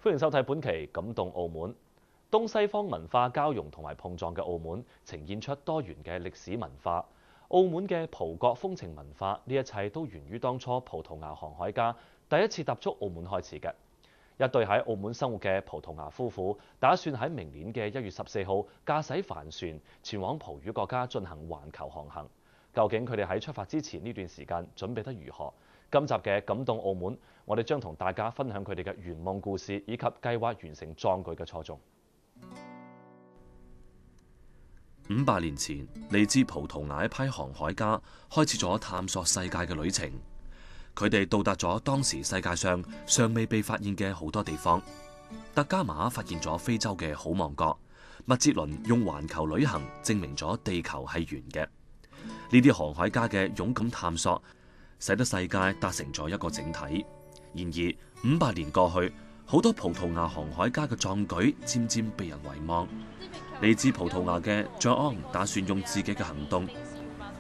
歡迎收睇本期《感動澳門》。東西方文化交融同埋碰撞嘅澳門，呈現出多元嘅歷史文化。澳門嘅葡國風情文化，呢一切都源於當初葡萄牙航海家第一次踏足澳門開始嘅。一對喺澳門生活嘅葡萄牙夫婦，打算喺明年嘅1月14號駕駛帆船前往葡語國家進行環球航行。究竟佢哋喺出發之前呢段時間準備得如何？今集嘅感動澳門，我哋將同大家分享佢哋嘅圓夢故事，以及計劃完成壯舉嘅初衷。500年前，嚟自葡萄牙一批航海家開始咗探索世界嘅旅程。佢哋到達咗當時世界上尚未被發現嘅好多地方。特加馬發現咗非洲嘅好望角，麥哲倫用環球旅行證明咗地球係圓嘅。呢啲航海家嘅勇敢探索，使得世界達成咗一個整體。然而500年過去，好多葡萄牙航海家嘅壯舉漸漸被人遺忘。嚟自葡萄牙嘅 Joan 打算用自己嘅行動。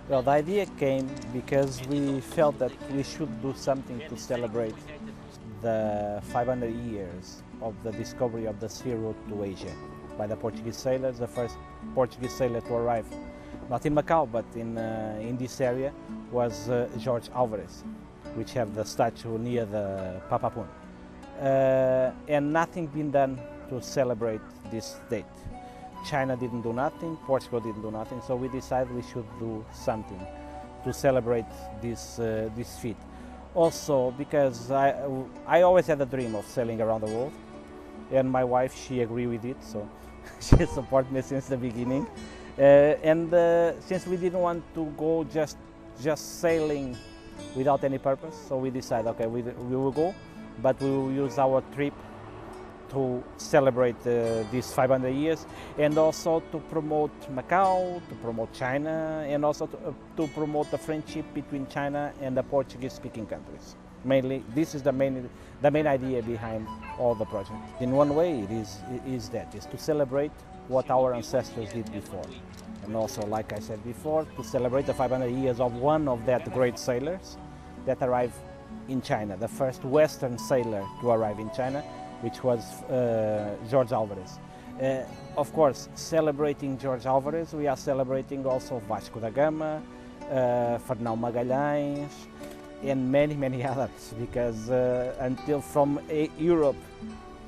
Well, the idea came because we felt that we should do something to celebrate the 500 years of the discovery of the sea route to Asia by the Portuguese sailors. The first Portuguese sailor to arrive, not in Macau, but in this area, was Jorge Alvarez, which have the statue near the Papapun. And nothing been done to celebrate this date. China didn't do nothing, Portugal didn't do nothing, so we decided we should do something to celebrate this feat. Also, because I always had a dream of sailing around the world, and my wife, she agreed with it, so she supported me since the beginning. Since we didn't want to go just sailing without any purpose, so we decided, okay, we will go, but we will use our trip to celebrate these 500 years, and also to promote Macau, to promote China, and also to promote the friendship between China and the Portuguese-speaking countries. Mainly, this is the main idea behind all the project. In one way, it is to celebrate what our ancestors did before, and also, like I said before, to celebrate the 500 years of one of that great sailors that arrived in China, the first Western sailor to arrive in China, which was Jorge Alvarez. Of course, celebrating Jorge Alvarez, we are celebrating also Vasco da Gama, Fernão Magalhães, and many others, because until from Europe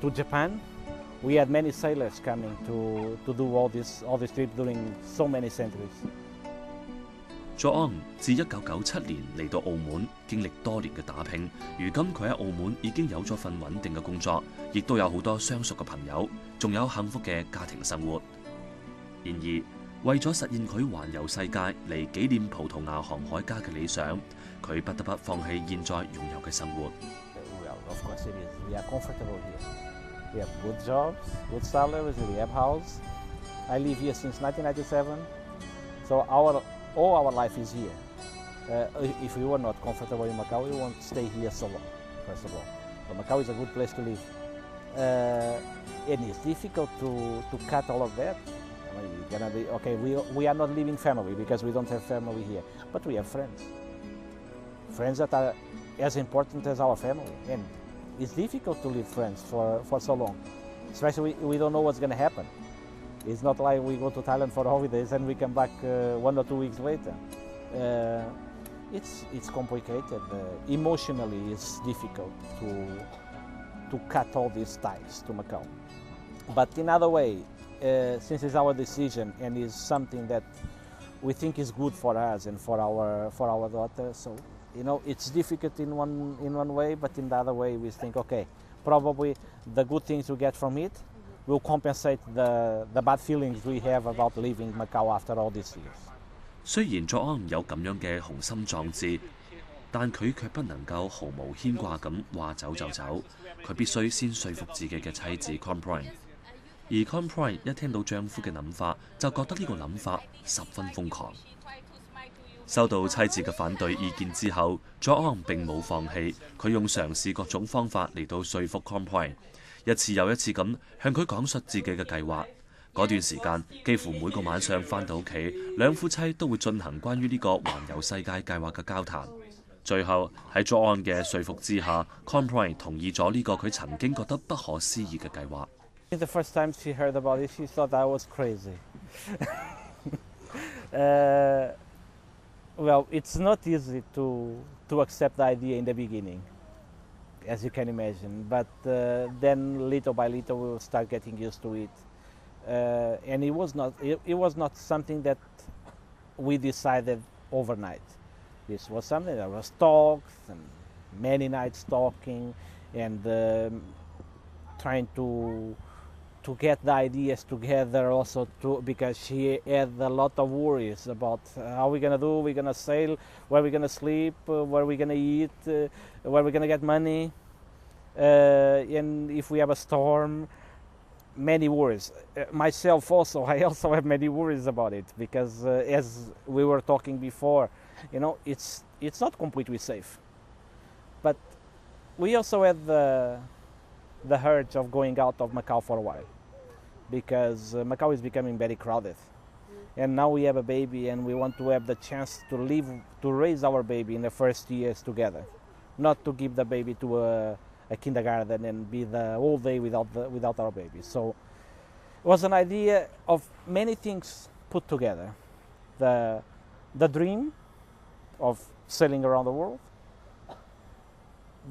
to Japan, we had many sailors coming to do all this trip during so many centuries. Joan 自1997年嚟到澳門，經歷多年嘅打拼，如今佢喺澳門已經有咗份穩定嘅工作，亦都有好多相熟嘅朋友，仲有幸福嘅家庭生活。然而，為咗實現佢環遊世界嚟紀念葡萄牙航海家嘅理想，佢不得不放棄現在擁有嘅生活。Well, of course it is. We are comfortable here. We have good jobs, good salaries, we have house. I live here since 1997, so all our life is here. If we were not comfortable in Macau, we won't stay here so long, first of all. But Macau is a good place to live. And it's difficult to cut all of that. I mean, you're gonna be, okay, we are not living family because we don't have family here, but we have friends. Friends that are as important as our family. And it's difficult to live friends for so long. Especially we don't know what's gonna happen. It's not like we go to Thailand for holidays and we come back 1 or 2 weeks later. It's complicated. Emotionally, it's difficult to cut all these ties to Macau. But in other way, since it's our decision and is something that we think is good for us and for our daughter, so it's difficult in one way, but in the other way we think, okay, probably the good things we get from it will compensate the bad feelings we have about leaving Macau after all these years. 雖然Joan有咁樣嘅雄心壯志，但佢卻不能夠毫無牽掛咁話走就走。佢必須先說服自己嘅妻子 Comprine， 而 Comprine 一聽到丈夫嘅諗法，就覺得呢個諗法十分瘋狂。收到妻子嘅反對意見之後，Joan並冇放棄，佢用嘗試各種方法嚟到說服 Comprine。一次又一次咁向佢講述自己嘅計劃。嗰段時間，幾乎每個晚上返到屋企，兩夫妻都會進行關於呢個環遊世界計劃嘅交談。最後喺John嘅說服之下 ，Comproy 同意咗呢個佢曾經覺得不可思議嘅計劃。The first time she heard about it, she thought I was crazy. Well, it's not easy to accept the idea in the beginning, as you can imagine. But then, little by little, we'll start getting used to it. And it was not something that we decided overnight. This was something that was talks and many nights talking and trying to get the ideas together also because she had a lot of worries about how we're gonna do, we're gonna sail, where we're gonna sleep, where we're gonna eat, where we're gonna get money, and if we have a storm, many worries. Myself also, I also have many worries about it because as we were talking before, you know, it's not completely safe. But we also had the urge of going out of Macau for a while because Macau is becoming very crowded. And now we have a baby and we want to have the chance to raise our baby in the first years together, not to give the baby to a kindergarten and be the whole day without our baby. So it was an idea of many things put together. The dream of sailing around the world,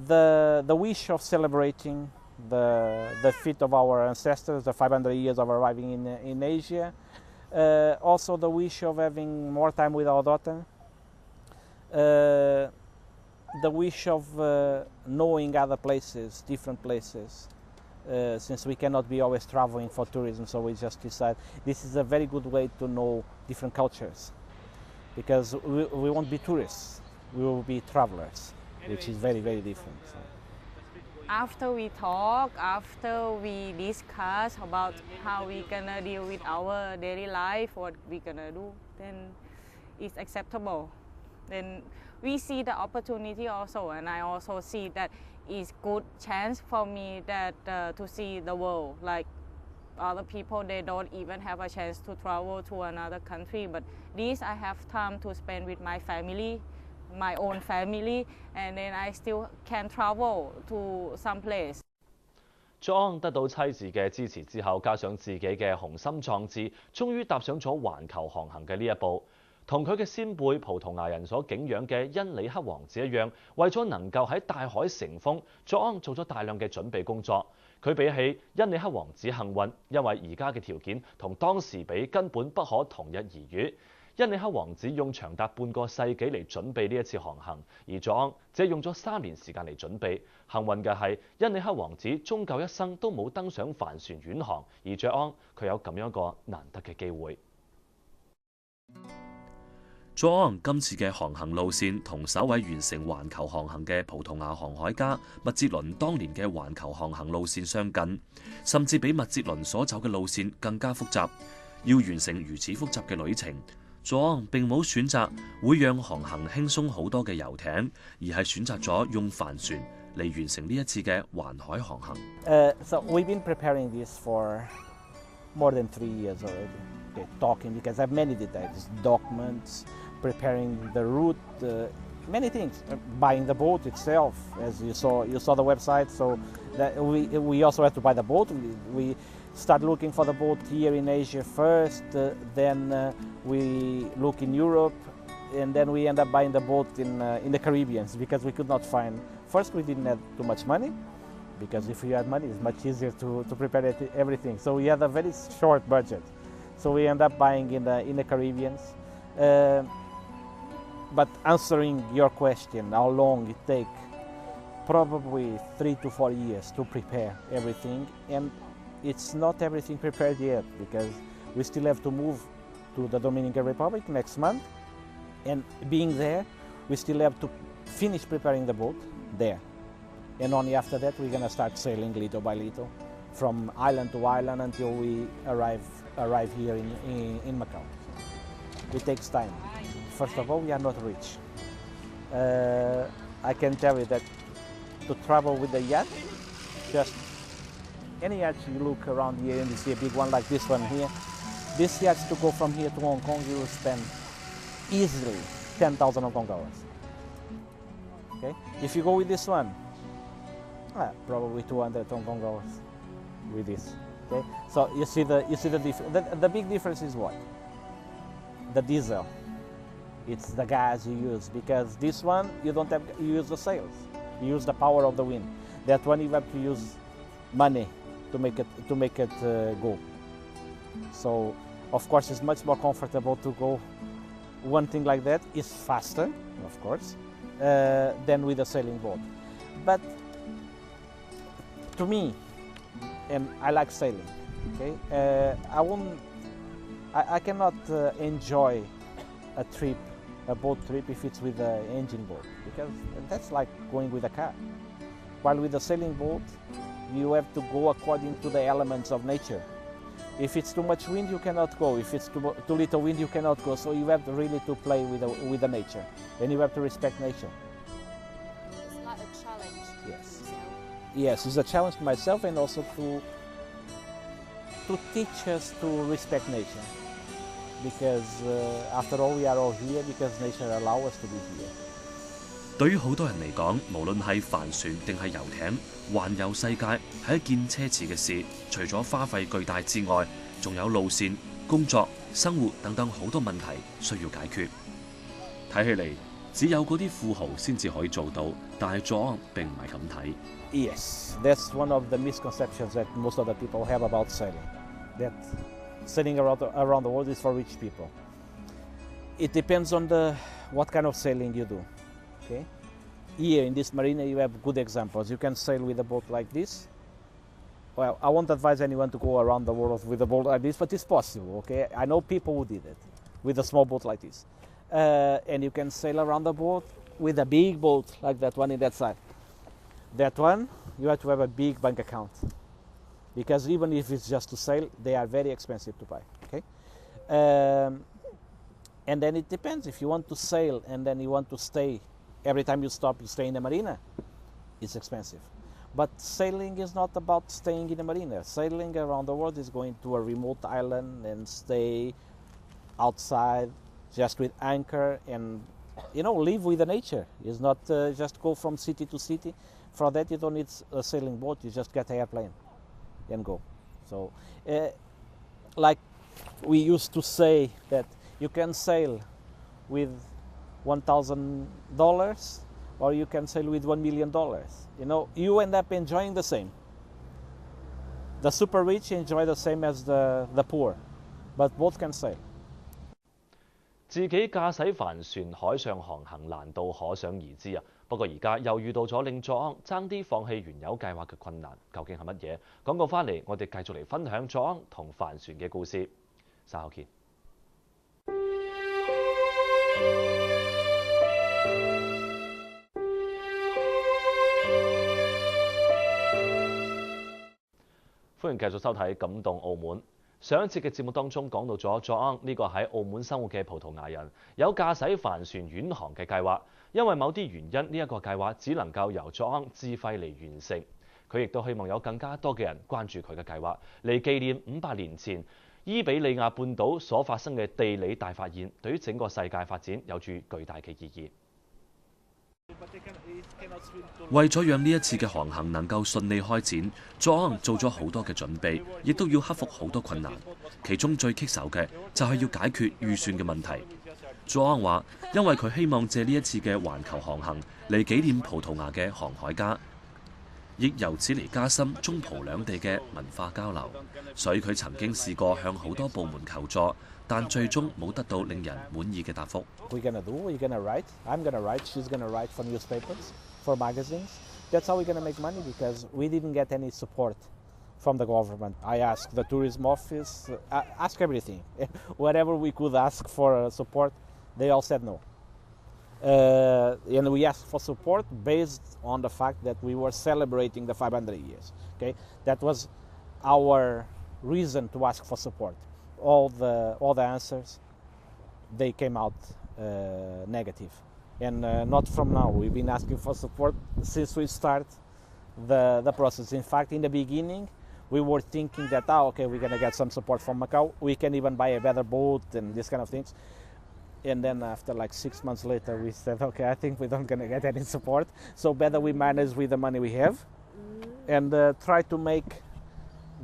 the wish of celebrating the feat of our ancestors, the 500 years of arriving in Asia, also the wish of having more time with our daughter, the wish of knowing other places, different places, since we cannot be always traveling for tourism, so we just decided this is a very good way to know different cultures, because we won't be tourists, we will be travelers, which is very, very different. So. After we talk, after we discuss about how we're gonna deal with our daily life, what we're gonna do, then it's acceptable. Then we see the opportunity also, and I also see that it's good chance for me that to see the world. Like other people, they don't even have a chance to travel to another country, but this I have time to spend with my family, my own family, and then I still can travel to some place. John 得到妻子嘅支持之後，加上自己嘅雄心壯志，終於踏上咗環球航行嘅呢一步。同佢嘅先輩葡萄牙人所敬仰嘅恩里克王子一樣，為咗能夠喺大海乘風，John做咗大量嘅準備工作。佢比起恩里克王子幸運，因為而家嘅條件同當時比根本不可同日而語。恩里克王子用長達半個世紀嚟準備呢一次航行，而John只係用咗3年時間嚟準備。幸運嘅係，恩里克王子終究一生都冇登上帆船遠航，而John佢有咁樣一個難得嘅機會。John 今次嘅航行路線同首位完成環球航行嘅葡萄牙航海家麥哲倫當年嘅環球航行路線相近，甚至比麥哲倫所走嘅路線更加複雜。要完成如此複雜嘅旅程，John並冇選擇會讓航行輕鬆好多嘅遊艇，而係選擇咗用帆船嚟完成呢一次嘅環海航行。So we've been preparing this for more than 3 years already. Okay, talking because I have many details, documents, preparing the route, many things. Buying the boat itself, as you saw the website. So that we also had to buy the boat. We start looking for the boat here in Asia first, then we look in Europe, and then we end up buying the boat in the Caribbean because we could not find. First, we didn't have too much money, because if you had money, it's much easier to prepare everything. So we had a very short budget. So we end up buying in the Caribbean. But answering your question, how long it takes, probably 3 to 4 years to prepare everything, and it's not everything prepared yet because we still have to move to the Dominican Republic next month, and being there, we still have to finish preparing the boat there, and only after that we're gonna start sailing little by little from island to island until we arrive here in Macau. It takes time. First of all, we are not rich. I can tell you that to travel with a yacht, just any yacht you look around here and you see a big one like this one here, this yacht to go from here to Hong Kong, you will spend easily 10,000 Hong Kong dollars. Okay, if you go with this one, probably 200 Hong Kong dollars with this. Okay, so you see the the big difference is what? The diesel. It's the gas you use, because this one you don't have, you use the sails, you use the power of the wind. That one you have to use money to make it go. So of course it's much more comfortable to go. One thing like that is faster, of course, than with a sailing boat. But to me, and I like sailing. Okay, I cannot enjoy a boat trip if it's with an engine boat, because that's like going with a car. While with a sailing boat, you have to go according to the elements of nature. If it's too much wind, you cannot go. If it's too little wind, you cannot go. So you have to really to play with the nature, and you have to respect nature. It's like a challenge. Yes. Yes, it's a challenge to myself, and also to teach us to respect nature. Because after all, we are all here because nature allows us to be here. 對於好多人嚟講，無論係帆船定係遊艇，環遊世界係一件奢侈嘅事。除咗花費巨大之外，仲有路線、工作、生活等等好多問題需要解決。睇起嚟，只有嗰啲富豪先至可以做到，但係John並唔係咁睇。Yes, that's one of the misconceptions that most of the people have about sailing. That sailing around the world is for rich people. It depends on what kind of sailing you do. Okay, here in this marina you have good examples. You can sail with a boat like this. Well, I won't advise anyone to go around the world with a boat like this, but it's possible. Okay, I know people who did it with a small boat like this, and you can sail around the boat with a big boat like that one in that side. That one you have to have a big bank account, because even if it's just to sail, they are very expensive to buy. Okay, and then it depends. If you want to sail and then you want to stay. Every time you stop, you stay in the marina, it's expensive. But sailing is not about staying in the marina. Sailing around the world is going to a remote island and stay outside just with anchor and, live with the nature. It's not just go from city to city. For that, you don't need a sailing boat. You just get an airplane and go. So, like we used to say that you can sail with $1,000 or you can sail with $1 million. You end up enjoying the same. The super rich enjoy the same as the poor, but both can sail. 自己駕駛帆船海上航行難度可想而知啊！不過而家又遇到咗令John爭啲放棄原有計劃嘅困難，究竟係乜嘢？廣告翻嚟，我哋繼續嚟分享John同帆船嘅故事。稍後見。歡迎繼續收睇《感動澳門》。上一節嘅節目當中講到咗John呢個喺澳門生活嘅葡萄牙人，有駕駛帆船遠航嘅計劃。因為某啲原因，呢一個計劃只能夠由John自費嚟完成。佢亦都希望有更加多嘅人關注佢嘅計劃，嚟紀念500年前伊比利亞半島所發生嘅地理大發現，對於整個世界發展有住巨大嘅意義。為咗讓呢一次嘅航行能夠順利開展，John做咗好多嘅準備，亦都要克服好多困難。其中最棘手嘅就係要解決預算嘅問題。John話，因為佢希望借呢一次嘅環球航行嚟紀念葡萄牙嘅航海家，亦由此嚟加深中葡兩地嘅文化交流。所以佢曾經試過向好多部門求助，但最終冇得到令人滿意嘅答覆。We're gonna do. We're gonna write. I'm gonna write. She's gonna write for newspapers, for magazines. That's how we're gonna make money because we didn't get any support from the government. I asked the tourism office, ask everything, whatever we could ask for support. They all said no. And we asked for support based on the fact that we were celebrating the 500 years. Okay, that was our reason to ask for support. All the answers, they came out negative, and not from now. We've been asking for support since we start the process. In fact, in the beginning, we were thinking that okay, we're gonna get some support from Macau. We can even buy a better boat and these kind of things. And then after like 6 months later, we said, okay, I think we don't gonna get any support. So better we manage with the money we have and try to make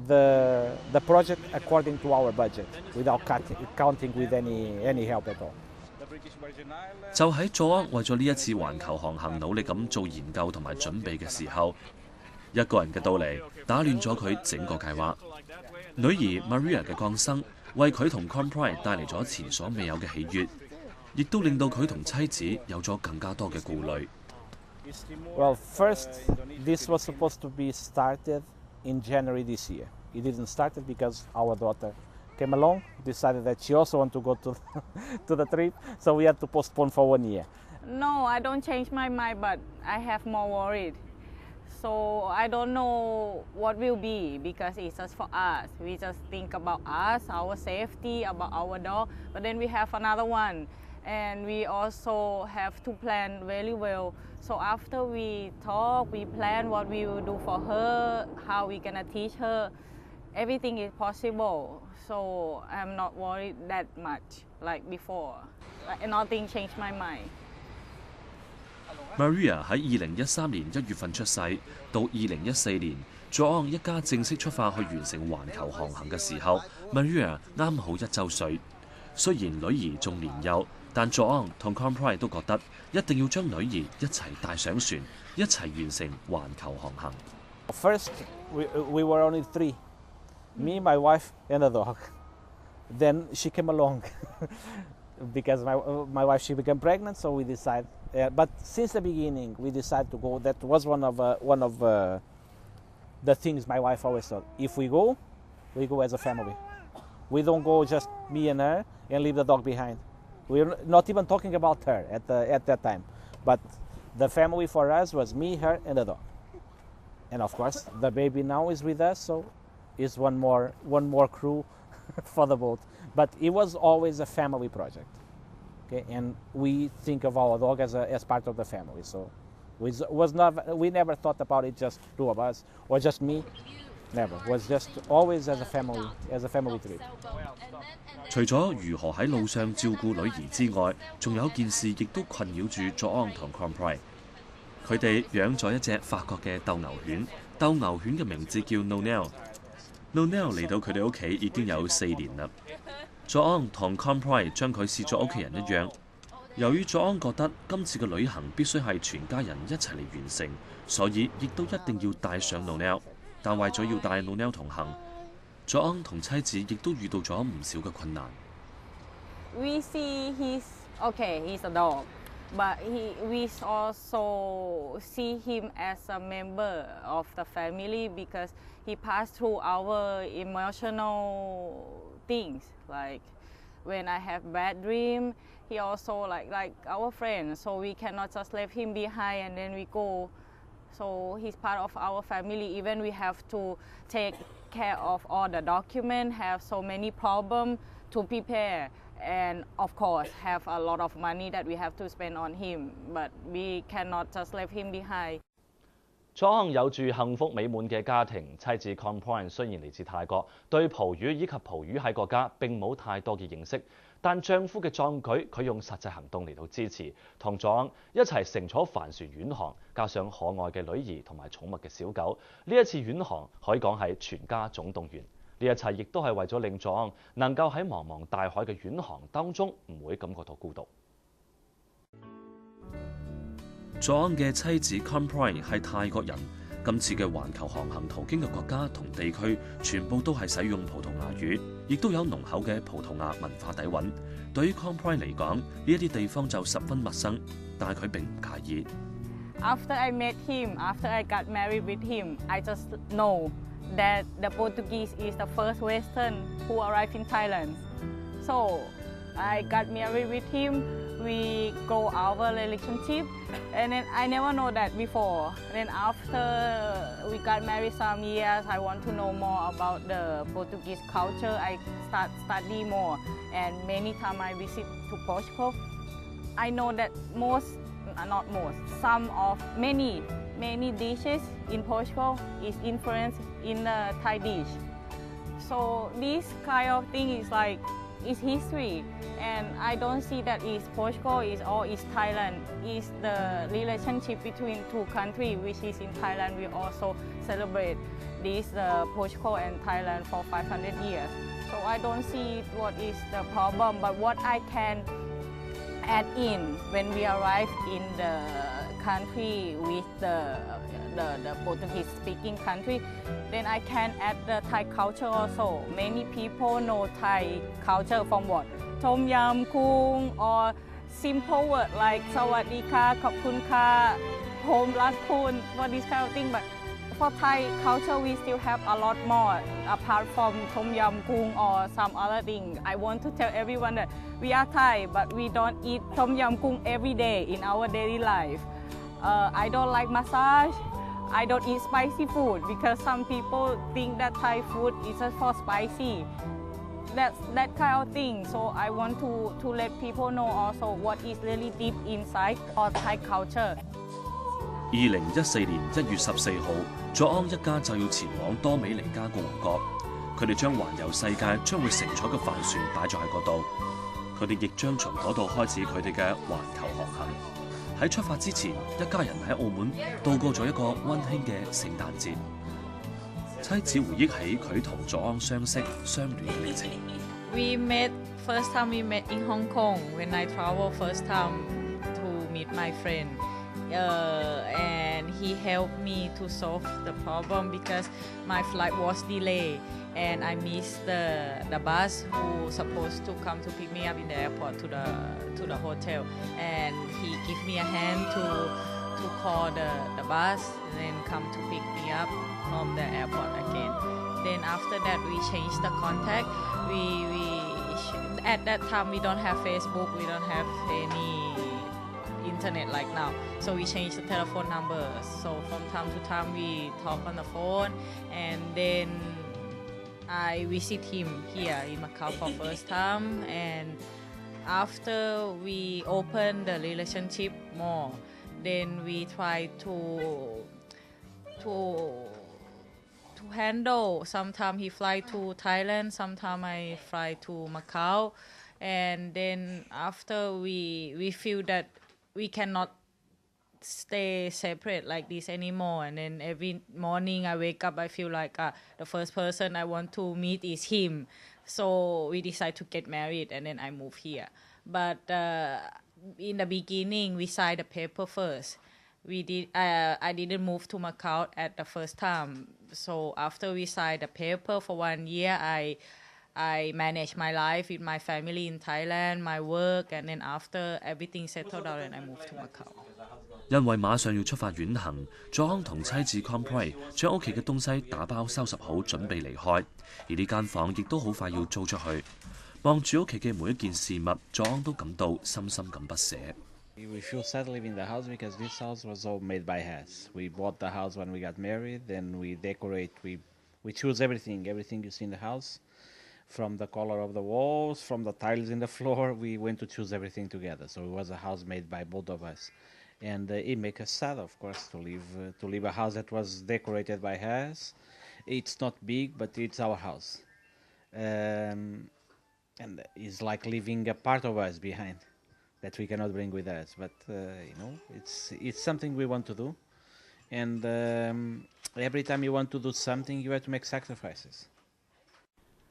the project according to our budget without counting with any help at all. 就喺佐昂為咗呢一次環球航行努力咁做研究同埋準備嘅時候，一個人嘅到嚟打亂咗佢整個計劃。女兒 Maria 嘅降生為佢同 Comprise 帶嚟咗前所未有嘅喜悅，亦都令到佢同妻子有咗更加多嘅顧慮。Well, first, this was supposed to be started in January this year. It didn't start it because our daughter came along, decided that she also wanted to go to, to the trip, so we had to postpone for 1 year. No, I don't change my mind, but I have more worried. So I don't know what will be because it's just for us. We just think about us, our safety, about our dog, but then we have another one. And we also have to plan very well. So after we talk, we plan what we will do for her, how we gonna teach her. Everything is possible. So I'm not worried that much like before. Nothing changed my mind. Maria 喺2013年1月份出世，到2014年，佐昂一家正式出發去完成環球航行嘅時候 ，Maria 啱好1週歲。雖然女兒仲年幼，但佐昂同 Comprise 都覺得一定要將女兒一齊帶上船，一齊完成環球航行。First, we were only 3, me, my wife, and a dog. Then she came along because my wife, she became pregnant, so we decided. But since the beginning, we decided to go. That was one of the things my wife always thought. If we go as a family. We don't go just me and her and leave the dog behind. We're not even talking about her at that time. But the family for us was me, her, and the dog. And of course, the baby now is with us, so it's one more crew for the boat. But it was always a family project. Okay, and we think of our dog as part of the family. So we never thought about it just 2 of us or just me. Never. It was just always as a family trip. 除咗如何喺路上照顧女兒之外，仲有件事亦都困擾住佐昂同 Comprise。佢哋養咗一隻法國嘅鬥牛犬，鬥牛犬嘅名字叫 Nonelle。Nonelle 嚟到佢哋屋企已經有4年啦。佐昂同 Comprise 將佢視作屋企人一樣。由於佐昂覺得今次嘅旅行必須係全家人一齊嚟完成，所以亦都一定要帶上 Nonelle。但為咗要帶 Nonelle 同行，佐昂同妻子亦都遇到咗唔少嘅困難。We see he's a dog, but we also see him as a member of the family because he passed through our emotional things. Like when I have bad dream, he also like our friend. So we cannot just leave him behind and then we go. So he's part of our family. Even we have to take care of all the documents, have so many problems to prepare, and of course have a lot of money that we have to spend on him. But we cannot just leave him behind. 佐昂有住幸福美滿嘅家庭，妻子 Comprise 雖然嚟自泰國，對葡語以及葡語喺國家並冇太多嘅認識，但丈夫嘅壯舉，佢用實際行動嚟到支持，同佐昂一齊乘坐帆船遠航，加上可愛嘅女兒同埋寵物嘅小狗，呢一次遠航可以講係全家總動員。呢一切亦都係為咗令佐昂能夠喺茫茫大海嘅遠航當中唔會感覺到孤獨。佐昂嘅妻子 Comprise 係泰國人，今次嘅環球航行途經嘅國家同地區全部都係使用葡萄牙語，亦都有濃厚嘅葡萄牙文化底蘊。對於 Comprise 嚟講，呢一啲地方就十分陌生，但係佢並唔介意。After I met him, after I got married with him, I just know that the Portuguese is the first Western who arrived in Thailand. So I got married with him. We grow our relationship, and then I never know that before. Then after we got married some years, I want to know more about the Portuguese culture. I start study more, and many times I visit to Portugal. I know that many dishes in Portugal is influenced in the Thai dish. So this kind of thing is like it's history, and I don't see that is Portugal is or is Thailand. It's the relationship between two countries, which is in Thailand. We also celebrate this Portugal and Thailand for 500 years. So I don't see what is the problem, but what I can add in when we arrive in the country with the Portuguese-speaking country, then I can add the Thai culture also. Many people know Thai culture from what? Tom Yam Kung, or simple word like Sawadee Ka, Khop Kun Ka, Home Rat Kun, for this kind of thing. But for Thai culture, we still have a lot more apart from Tom Yam Kung or some other thing. I want to tell everyone that we are Thai, but we don't eat Tom Yam Kung every day in our daily life. I don't like massage. I don't eat spicy food because some people think that Thai food is just for spicy. That's that kind of thing. So I want to let people know also what is really deep inside our Thai culture. 2014年1月14號，佐安一家就要前往多美尼加共和國。佢哋將環遊世界將會乘坐嘅帆船擺咗喺嗰度，佢哋亦將從嗰度開始佢哋嘅環球航行。喺出發之前，一家人喺澳門度過咗一個溫馨嘅聖誕節。妻子回憶起佢同佐安相識相戀嘅歷程。We met first time we met in Hong Kong when I traveled first time to meet my friend. And he helped me to solve the problem because my flight was delayed and I missed the bus who supposed to come to pick me up in the airport to the hotel, and he gave me a hand to call the bus and then come to pick me up from the airport again. Then after that we changed the contact. At that time we don't have Facebook, we don't have any internet like now, so we changed the telephone number. So from time to time we talk on the phone, and then I visit him here in Macau for first time, and after we open the relationship more, then we try to handle. Sometimes he fly to Thailand, sometimes I fly to Macau, and then after we feel that we cannot stay separate like this anymore, and then every morning I wake up I feel like the first person I want to meet is him, so we decide to get married and then I move here. But in the beginning we signed the paper first. I didn't move to Macau at the first time, so after we signed the paper for 1 year, I managed my life with my family in Thailand, my work, and then after everything settled out, and I moved to Macau. 因為馬上要出發遠行，佐安同妻子 Compray 將屋企嘅東西打包收拾好，準備離開。而呢間房亦都好快要租出去。望住屋企嘅每一件事物，佐安都感到深深咁不捨。We feel sad living in the house because this house was all made by us. We bought the house when we got married, then we decorate. We choose everything you see in the house. From the color of the walls, from the tiles in the floor, we went to choose everything together. So it was a house made by both of us, and it makes us sad, of course, to leave a house that was decorated by us. It's not big, but it's our house, and it's like leaving a part of us behind that we cannot bring with us. But it's something we want to do, and every time you want to do something, you have to make sacrifices.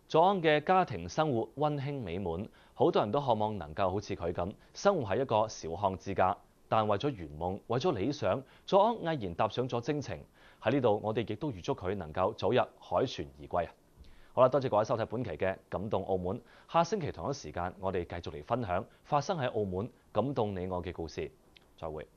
佐安嘅家庭生活溫馨美滿，好多人都渴望能夠好似佢咁生活喺一個小康之家。但為咗圓夢，為咗理想，佐安毅然踏上咗征程。喺呢度，我哋亦都預祝佢能夠早日凱旋而歸啊！好啦，多謝各位收睇本期嘅感動澳門。下星期同一時間，我哋繼續嚟分享發生喺澳門感動你我嘅故事。再會。